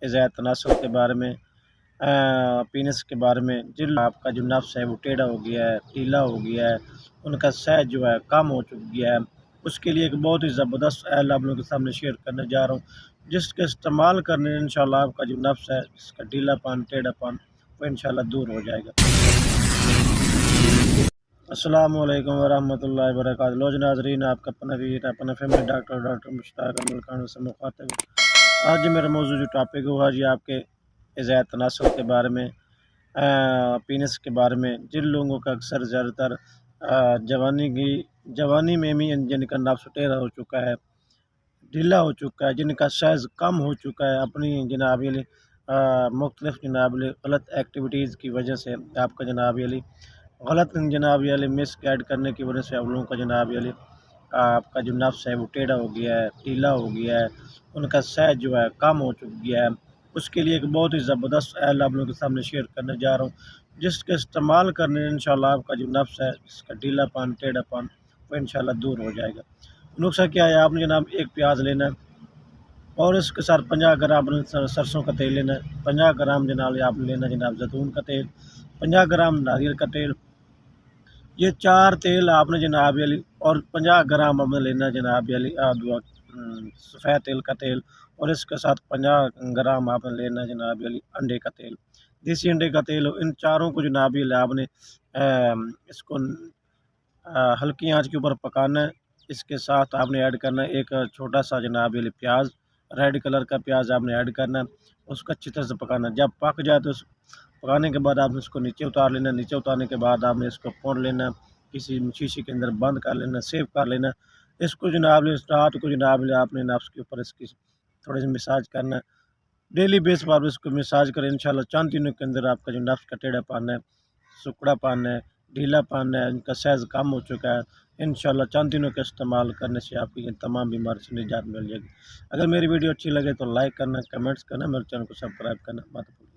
इज़ा तनासुल के बारे में, पीनस के बारे में। जिन आपका जो नफ्स है वो टेढ़ा हो गया है, ढीला हो गया है, उनका सहज जो है कम हो गया है, उसके लिए एक बहुत ही ज़बरदस्त ऐल आप लोगों के सामने शेयर करने जा रहा हूँ, जिसके इस्तेमाल करने से इंशाल्लाह आपका जो नफ्स है, इसका ढीलापन, टेढ़ापन वो इंशाल्लाह दूर हो जाएगा। अस्सलामु अलैकुम वरहमतुल्लाहि वबरकातुहू। लो नाज़रीन, आपका अपना वीर, अपना फैमिली डॉक्टर मुश्ताक अहमद खान से मुखातिब। आज मेरा मौजूद जो टॉपिक हुआ जी आपके इज़ा तनासुल के बारे में, पीनस के बारे में। जिन लोगों का अक्सर ज़्यादातर जवानी में भी जिनका नफ्स टेढ़ा हो चुका है, ढीला हो चुका है, जिनका साइज़ कम हो चुका है, अपनी जनाब अली मुख्तलिफ जनाब अली गलत एक्टिविटीज़ की वजह से, आपका जनाब अली गलत जनाब अली मिस गाइड करने की वजह से आप लोगों का जनाब अली आपका जो नफ्स है वो टेढ़ा हो गया है, ढीला हो गया है, उनका सहज जो है कम हो गया है। उसके लिए एक बहुत ही ज़बरदस्त ऐल आप लोगों के सामने शेयर करने जा रहा हूँ, जिसके इस्तेमाल करने से इंशाल्लाह आपका जो नफ्स है, इसका ढीलापन, टेढ़ापन वो इंशाल्लाह दूर हो जाएगा। नुस्खा क्या है, आपने जनाब एक प्याज लेना है और इसके साथ 50 ग्राम सरसों का तेल लेना है, 50 ग्राम जनाब आपने लेना जनाब जैतून का तेल, 50 ग्राम नारियल का तेल। ये 4 तेल आपने जनाब अली और 50 ग्राम आपने लेना जनाब अली सफ़ेद तेल का तेल, और इसके साथ 50 ग्राम आपने लेना जनाब अली अंडे का तेल, देसी अंडे का तेल। इन चारों को जनाब अली आपने इसको हल्की आंच के ऊपर पकाना है। इसके साथ आपने ऐड करना है एक छोटा सा जनाब अली प्याज, रेड कलर का प्याज आपने ऐड करना है, उसको अच्छी तरह से पकाना है। जब पक जाए तो पकाने के बाद आपने इसको नीचे उतार लेना है। नीचे उतारने के बाद आपने इसको पोंछ लेना है, किसी शीशी के अंदर बंद कर लेना, सेव कर लेना। इसको जनाब रात को जनाब आपने नफ्स के ऊपर इसकी थोड़ी सी मसाज करना है। डेली बेस पर आप इसको मसाज करें, इंशाल्लाह चंद दिनों के अंदर आपका जो नफ्स का टेढ़ापन है, सिकुड़ापन है, ढीलापन है, इनका साइज़ कम हो चुका है, इंशाल्लाह चंद दिनों का इस्तेमाल करने से आपकी इन तमाम बीमारी से निजात मिल जाएगी। अगर मेरी वीडियो अच्छी लगे तो लाइक करना, कमेंट्स करना, मेरे चैनल को सब्सक्राइब करना मत भूलिए।